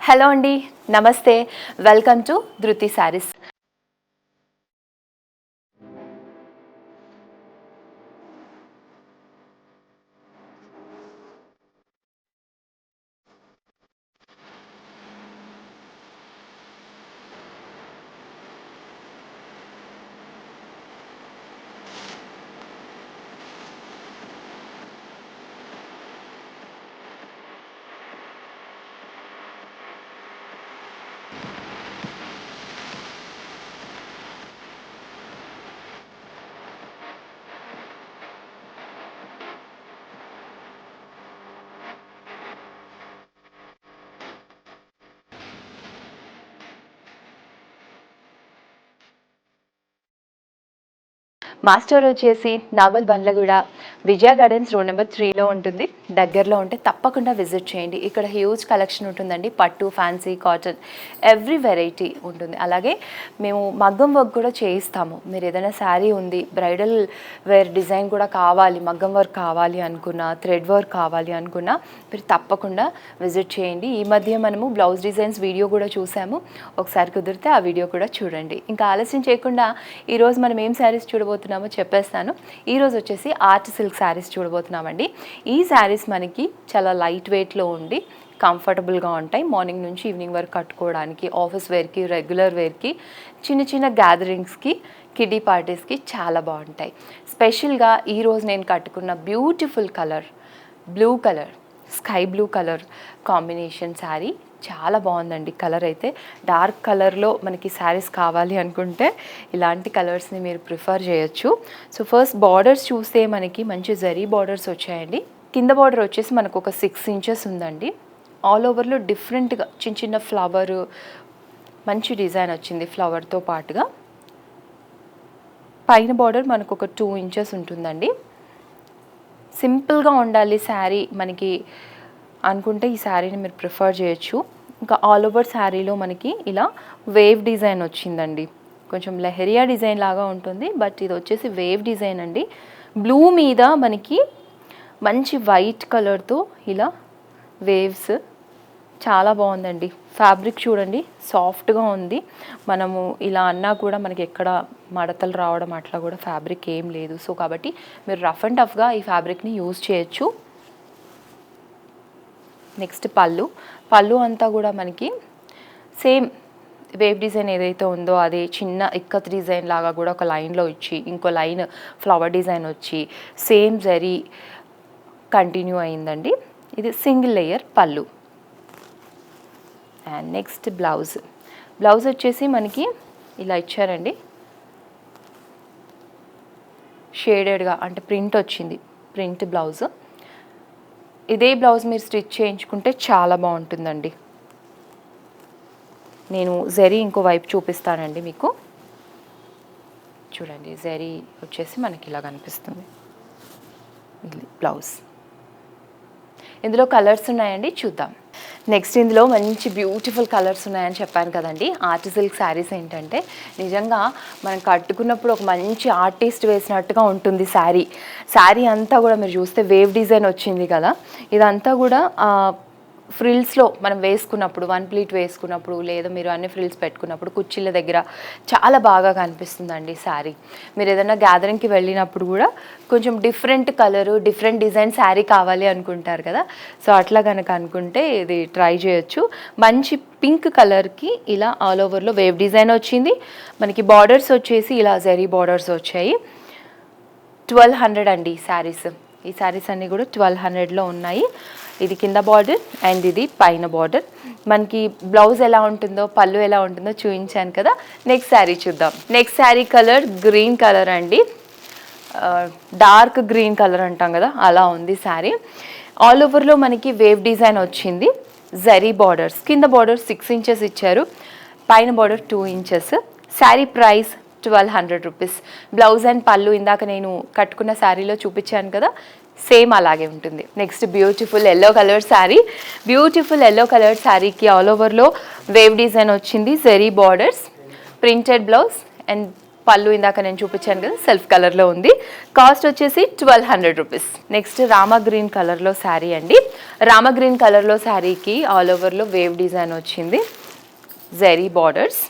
Hello అండి, నమస్తే. Welcome to ధృతి శారీస్. మా స్టోర్ వచ్చేసి నావల్ బండ్లగూడ విజయ గార్డెన్స్ రోడ్ నెంబర్ 3లో ఉంటుంది. దగ్గరలో ఉంటే తప్పకుండా విజిట్ చేయండి. ఇక్కడ హ్యూజ్ కలెక్షన్ ఉంటుందండి. పట్టు, ఫ్యాన్సీ, కాటన్, ఎవ్రీ వెరైటీ ఉంటుంది. అలాగే మేము మగ్గం వర్క్ కూడా చేయిస్తాము. మీరు ఏదైనా శారీ ఉంది, బ్రైడల్ వేర్ డిజైన్ కూడా కావాలి, మగ్గం వర్క్ కావాలి అనుకున్నా, థ్రెడ్ వర్క్ కావాలి అనుకున్నా మీరు తప్పకుండా విజిట్ చేయండి. ఈ మధ్య మనము బ్లౌజ్ డిజైన్స్ వీడియో కూడా చూసాము. ఒకసారి కుదిరితే ఆ వీడియో కూడా చూడండి. ఇంకా ఆలస్యం చేయకుండా ఈరోజు మనం ఏం శారీస్ చూడబోతున్నాం చెప్పేస్తాను. ఈరోజు వచ్చేసి ఆర్ట్ సిల్క్ శారీస్ చూడబోతున్నామండి. ఈ శారీస్ మనకి చాలా లైట్ వెయిట్లో ఉండి కంఫర్టబుల్గా ఉంటాయి. మార్నింగ్ నుంచి ఈవినింగ్ వరకు కట్టుకోవడానికి, ఆఫీస్ వేర్కి, రెగ్యులర్ వేర్కి, చిన్న చిన్న గ్యాదరింగ్స్కి, కిడ్డీ పార్టీస్కి చాలా బాగుంటాయి. స్పెషల్గా ఈరోజు నేను కట్టుకున్న beautiful colour, blue colour, sky blue colour combination sari చాలా బాగుందండి. కలర్ అయితే డార్క్ కలర్లో మనకి శారీస్ కావాలి అనుకుంటే ఇలాంటి కలర్స్ని మీరు ప్రిఫర్ చేయొచ్చు. సో ఫస్ట్ బార్డర్స్ చూస్తే మనకి మంచి జరీ బార్డర్స్ వచ్చాయండి. కింద బార్డర్ వచ్చేసి మనకు ఒక 6 ఇంచెస్ ఉందండి. ఆల్ ఓవర్లో డిఫరెంట్గా చిన్న చిన్న ఫ్లవర్, మంచి డిజైన్ వచ్చింది ఫ్లవర్తో పాటుగా. పైన బార్డర్ మనకు ఒక 2 ఇంచెస్ ఉంటుందండి. సింపుల్గా ఉండాలి శారీ మనకి అనుకుంటే ఈ శారీని మీరు ప్రిఫర్ చేయొచ్చు. ఇంకా ఆల్ ఓవర్ శారీలో మనకి ఇలా వేవ్ డిజైన్ వచ్చిందండి. కొంచెం లెహరియా డిజైన్ లాగా ఉంటుంది, బట్ ఇది వచ్చేసి వేవ్ డిజైన్ అండి. బ్లూ మీద మనకి మంచి వైట్ కలర్తో ఇలా వేవ్స్, చాలా బాగుందండి. ఫ్యాబ్రిక్ చూడండి, సాఫ్ట్గా ఉంది. మనము ఇలా అన్నా కూడా మనకి ఎక్కడ మడతలు రావడం అట్లా కూడా ఫ్యాబ్రిక్ ఏం లేదు. సో కాబట్టి మీరు రఫ్ అండ్ టఫ్గా ఈ ఫ్యాబ్రిక్ని యూజ్ చేయొచ్చు. నెక్స్ట్ పళ్ళు అంతా కూడా మనకి సేమ్ వేవ్ డిజైన్ ఏదైతే ఉందో అదే చిన్న ఇక్కత్ డిజైన్ లాగా కూడా ఒక లైన్లో ఇచ్చి, ఇంకో లైన్ ఫ్లవర్ డిజైన్ వచ్చి, సేమ్ జరీ కంటిన్యూ అయిందండి. ఇది సింగిల్ లేయర్ పళ్ళు. అండ్ నెక్స్ట్ బ్లౌజ్ వచ్చేసి మనకి ఇలా ఇచ్చారండి. షేడెడ్గా అంటే ప్రింట్ వచ్చింది, ప్రింట్ బ్లౌజ్. ఇదే బ్లౌజ్ మీరు స్టిచ్ చేయించుకుంటే చాలా బాగుంటుందండి. నేను జరీ ఇంకో వైపు చూపిస్తానండి మీకు. చూడండి, జరీ వచ్చేసి మనకి ఇలా కనిపిస్తుంది. ఇది బ్లౌజ్. ఇందులో కలర్స్ ఉన్నాయండి, చూద్దాం. నెక్స్ట్ ఇందులో మంచి బ్యూటిఫుల్ కలర్స్ ఉన్నాయని చెప్పాను కదండి. ఆర్ట్ సిల్క్ శారీస్ ఏంటంటే నిజంగా మనం కట్టుకున్నప్పుడు ఒక మంచి ఆర్టిస్ట్ వేసినట్టుగా ఉంటుంది శారీ అంతా కూడా. మీరు చూస్తే వేవ్ డిజైన్ వచ్చింది కదా, ఇదంతా కూడా ఫ్రిల్స్లో మనం వేసుకున్నప్పుడు, 1 ప్లీట్ వేసుకున్నప్పుడు, లేదా మీరు అన్ని ఫ్రిల్స్ పెట్టుకున్నప్పుడు కుర్చీల దగ్గర చాలా బాగా కనిపిస్తుందండి శారీ. మీరు ఏదైనా గ్యాదరింగ్కి వెళ్ళినప్పుడు కూడా కొంచెం different colour, different design sari కావాలి అనుకుంటారు కదా. సో అట్లా కనుక అనుకుంటే ఇది ట్రై చేయొచ్చు. మంచి పింక్ కలర్కి ఇలా ఆల్ ఓవర్లో వేవ్ డిజైన్ వచ్చింది. మనకి బార్డర్స్ వచ్చేసి ఇలా జరీ బార్డర్స్ వచ్చాయి. 1200 అండి ఈ శారీస్ అన్నీ కూడా 1200లో ఉన్నాయి. ఇది కింద బార్డర్ అండ్ ఇది పైన బార్డర్. మనకి బ్లౌజ్ ఎలా ఉంటుందో, పళ్ళు ఎలా ఉంటుందో చూపించాను కదా. నెక్స్ట్ శారీ చూద్దాం. Next sari colour green colour అండి. డార్క్ గ్రీన్ కలర్ అంటాం కదా, అలా ఉంది శారీ. ఆల్ ఓవర్లో మనకి వేవ్ డిజైన్ వచ్చింది. జరీ బార్డర్స్, కింద బార్డర్ 6 ఇంచెస్ ఇచ్చారు, పైన border 2 inches. Sari price 1200 rupees. Blouse and పళ్ళు ఇందాక నేను కట్టుకున్న శారీలో చూపించాను కదా, సేమ్ అలాగే ఉంటుంది. Next beautiful yellow colour sari. Beautiful yellow colour శారీకి ఆల్ ఓవర్లో వేవ్ డిజైన్ వచ్చింది, zari borders, printed blouse and పళ్ళు ఇందాక నేను చూపించాను కదా సెల్ఫ్ కలర్లో ఉంది. కాస్ట్ వచ్చేసి 1200 రూపీస్. నెక్స్ట్ రామా గ్రీన్ కలర్లో శారీ అండి. రామా గ్రీన్ కలర్లో శారీకి ఆల్ ఓవర్లో వేవ్ డిజైన్ వచ్చింది, జెరీ బార్డర్స్,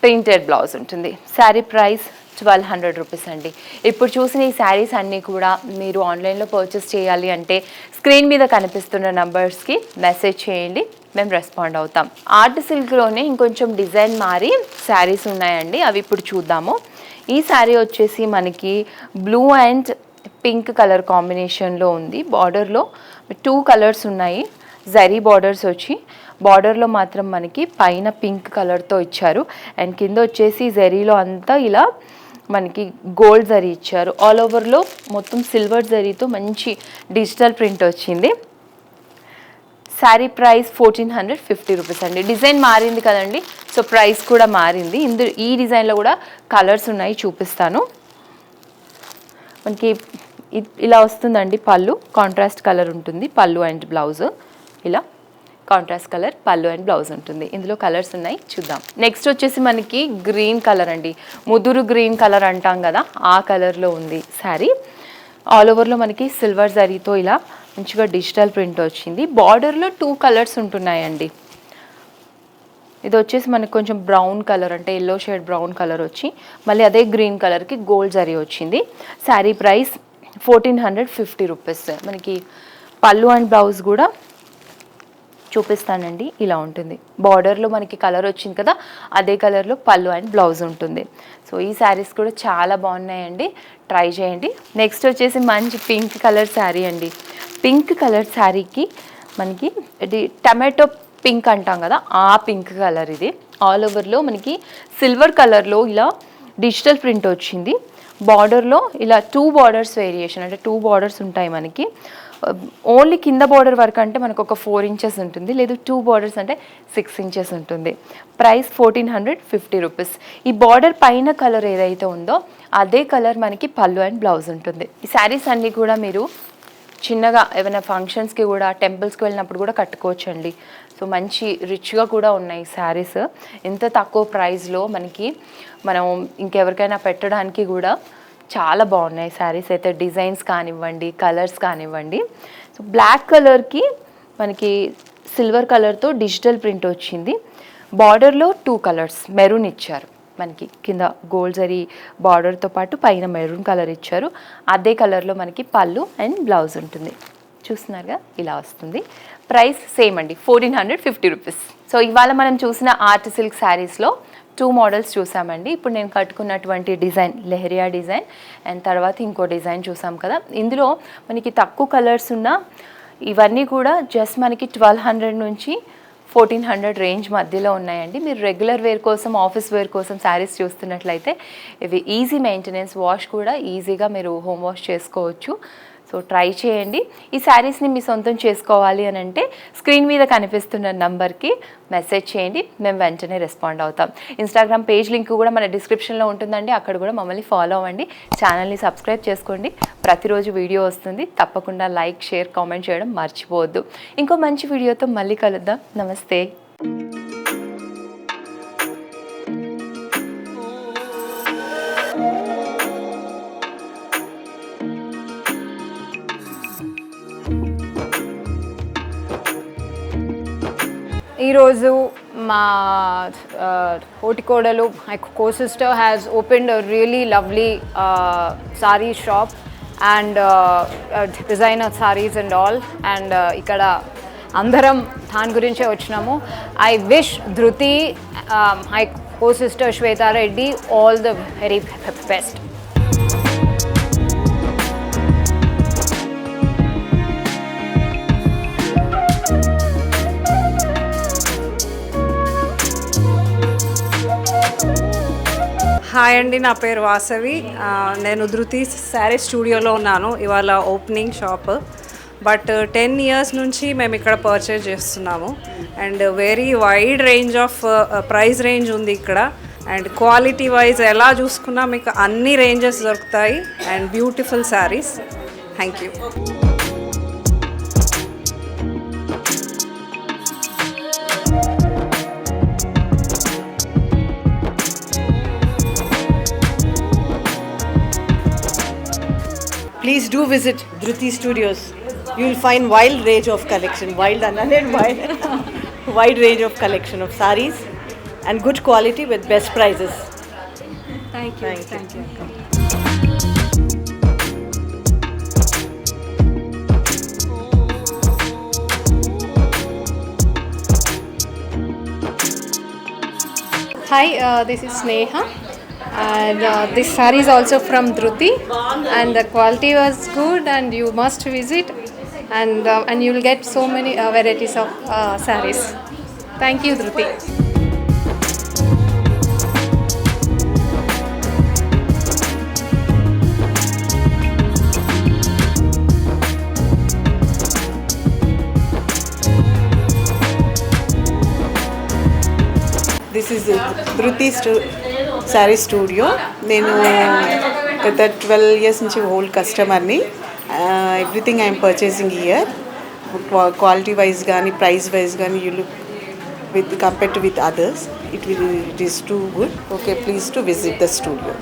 ప్రింటెడ్ బ్లౌజ్ ఉంటుంది. శారీ ప్రైస్ 1200 రూపీస్ అండి. ఇప్పుడు చూసిన ఈ శారీస్ అన్నీ కూడా మీరు ఆన్లైన్లో పర్చేస్ చేయాలి అంటే స్క్రీన్ మీద కనిపిస్తున్న నంబర్స్కి మెసేజ్ చేయండి, మేము రెస్పాండ్ అవుతాం. ఆర్ట్ సిల్క్లోనే ఇంకొంచెం డిజైన్ మారి శారీస్ ఉన్నాయండి, అవి ఇప్పుడు చూద్దాము. ఈ శారీ వచ్చేసి మనకి బ్లూ అండ్ పింక్ కలర్ కాంబినేషన్లో ఉంది. బార్డర్లో 2 కలర్స్ ఉన్నాయి, జరీ బార్డర్స్ వచ్చి బార్డర్లో మాత్రం మనకి పైన పింక్ కలర్తో ఇచ్చారు అండ్ కింద వచ్చేసి జరీలో అంతా ఇలా మనకి గోల్డ్ జరీ ఇచ్చారు. ఆల్ ఓవర్లో మొత్తం సిల్వర్ జరీతో మంచి డిజిటల్ ప్రింట్ వచ్చింది. శారీ ప్రైస్ 1450 రూపీస్ అండి. డిజైన్ మారింది కదండి, సో ప్రైస్ కూడా మారింది. ఈ డిజైన్లో కూడా కలర్స్ ఉన్నాయి, చూపిస్తాను. మనకి ఇలా వస్తుందండి పళ్ళు, కాంట్రాస్ట్ కలర్ ఉంటుంది పళ్ళు అండ్ బ్లౌజ్. ఇలా కాంట్రాస్ట్ కలర్ పళ్ళు అండ్ బ్లౌజ్ ఉంటుంది. ఇందులో కలర్స్ ఉన్నాయి, చూద్దాం. నెక్స్ట్ వచ్చేసి మనకి గ్రీన్ కలర్ అండి, ముదురు గ్రీన్ కలర్ అంటాం కదా, ఆ కలర్లో ఉంది శారీ. ఆల్ ఓవర్లో మనకి సిల్వర్ జరీతో ఇలా మంచిగా డిజిటల్ ప్రింట్ వచ్చింది. బార్డర్లో 2 కలర్స్ ఉంటున్నాయండి. ఇది వచ్చేసి మనకి కొంచెం బ్రౌన్ కలర్ అంటే ఎల్లో షేడ్ బ్రౌన్ కలర్ వచ్చి మళ్ళీ అదే గ్రీన్ కలర్కి గోల్డ్ జరీ వచ్చింది. Sari price 1450 rupees. మనకి పళ్ళు అండ్ బ్లౌజ్ కూడా చూపిస్తానండి, ఇలా ఉంటుంది. బార్డర్లో మనకి కలర్ వచ్చింది కదా, అదే కలర్లో పళ్ళు అండ్ బ్లౌజ్ ఉంటుంది. సో ఈ శారీస్ కూడా చాలా బాగున్నాయండి, ట్రై చేయండి. నెక్స్ట్ వచ్చేసి మంచి పింక్ కలర్ శారీ అండి. పింక్ కలర్ శారీకి మనకి ఇది టమాటో పింక్ అంటాం కదా, ఆ పింక్ కలర్ ఇది. ఆల్ ఓవర్లో మనకి సిల్వర్ కలర్లో ఇలా డిజిటల్ ప్రింట్ వచ్చింది. బార్డర్లో ఇలా 2 బార్డర్స్ వేరియేషన్, అంటే 2 బార్డర్స్ ఉంటాయి మనకి. ఓన్లీ కింద బార్డర్ వరకు అంటే మనకు ఒక 4 ఇంచెస్ ఉంటుంది, లేదు 2 బార్డర్స్ అంటే 6 ఇంచెస్ ఉంటుంది. Price 1450 rupees. ఈ బార్డర్ పైన కలర్ ఏదైతే ఉందో అదే కలర్ మనకి పళ్ళు అండ్ బ్లౌజ్ ఉంటుంది. ఈ శారీస్ అన్నీ కూడా మీరు చిన్నగా ఏమైనా ఫంక్షన్స్కి కూడా టెంపుల్స్కి వెళ్ళినప్పుడు కూడా కట్టుకోవచ్చండి. సో మంచి రిచ్గా కూడా ఉన్నాయి శారీస్. ఇంత తక్కువ ప్రైస్లో మనం ఇంకెవరికైనా పెట్టడానికి కూడా చాలా బాగున్నాయి శారీస్ అయితే. డిజైన్స్ కానివ్వండి, కలర్స్ కానివ్వండి. సో బ్లాక్ కలర్కి మనకి సిల్వర్ కలర్తో డిజిటల్ ప్రింట్ వచ్చింది. బార్డర్లో 2 కలర్స్ మెరూన్ ఇచ్చారు, మనకి కింద గోల్డ్ జరీ బార్డర్తో పాటు పైన మెరూన్ కలర్ ఇచ్చారు. అదే కలర్లో మనకి పళ్ళు అండ్ బ్లౌజ్ ఉంటుంది. చూస్తున్నారుగా, ఇలా వస్తుంది. ప్రైస్ సేమ్ అండి, 1450 రూపీస్. సో ఇవాళ మనం చూసిన ఆర్ట్ సిల్క్ శారీస్లో 2 మోడల్స్ చూసామండి. ఇప్పుడు నేను కట్టుకున్నటువంటి డిజైన్ లెహరియా డిజైన్ అండ్ తర్వాత ఇంకో డిజైన్ చూసాం కదా. ఇందులో మనకి తక్కువ కలర్స్ ఉన్న ఇవన్నీ కూడా జస్ట్ మనకి 1200 నుంచి 1400 రేంజ్ మధ్యలో ఉన్నాయండి. మీరు రెగ్యులర్ వేర్ కోసం, ఆఫీస్ వేర్ కోసం శారీస్ చూస్తున్నట్లయితే ఇవి ఈజీ మెయింటెనెన్స్, వాష్ కూడా ఈజీగా మీరు హోమ్ వాష్ చేసుకోవచ్చు. సో ట్రై చేయండి. ఈ శారీస్ని మీ సొంతం చేసుకోవాలి అని అంటే స్క్రీన్ మీద కనిపిస్తున్న నంబర్కి మెసేజ్ చేయండి, మేము వెంటనే రెస్పాండ్ అవుతాం. ఇన్స్టాగ్రామ్ పేజ్ లింక్ కూడా మన డిస్క్రిప్షన్లో ఉంటుందండి, అక్కడ కూడా మమ్మల్ని ఫాలో అవ్వండి. ఛానల్ని సబ్స్క్రైబ్ చేసుకోండి, ప్రతిరోజు వీడియో వస్తుంది. తప్పకుండా లైక్, షేర్, కామెంట్ చేయడం మర్చిపోవద్దు. ఇంకో మంచి వీడియోతో మళ్ళీ కలుద్దాం. నమస్తే. ఈరోజు మా హోటికోడలు, my co-sister has opened a really lovely saree shop and designer sarees and all, and ఇక్కడ అందరం దాని గురించే వచ్చినాము. I wish Dhruti, my co-sister Shweta Reddy, all the very best. Hi అండి, నా పేరు వాసవి. నేను ధృతి శారీ స్టూడియోలో ఉన్నాను. ఇవాళ ఓపెనింగ్ షాప్. బట్ 10 ఇయర్స్ నుంచి మేము ఇక్కడ పర్చేజ్ చేస్తున్నాము. And very wide range of price range ఉంది ఇక్కడ. అండ్ క్వాలిటీ వైజ్ ఎలా చూసుకున్నా మీకు అన్ని రేంజెస్ దొరుకుతాయి. And beautiful saris. Thank you. do visit Dhruti Studios. You will find wild range of collection, wild and wild, wide range of collection of saris and good quality with best prices. Thank you. Thank you. Hi, this is Sneha, and this saree is also from Dhruti, and the quality was good, and you must visit, and you will get so many varieties of sarees. Thank you, Dhruti. This is ధృతి sari studio. నేను గత 12 years నుంచి old కస్టమర్ని. Everything I'm purchasing year. Quality wise కానీ price wise కానీ you look with compared to with others, it is too good. Okay, please to visit the studio.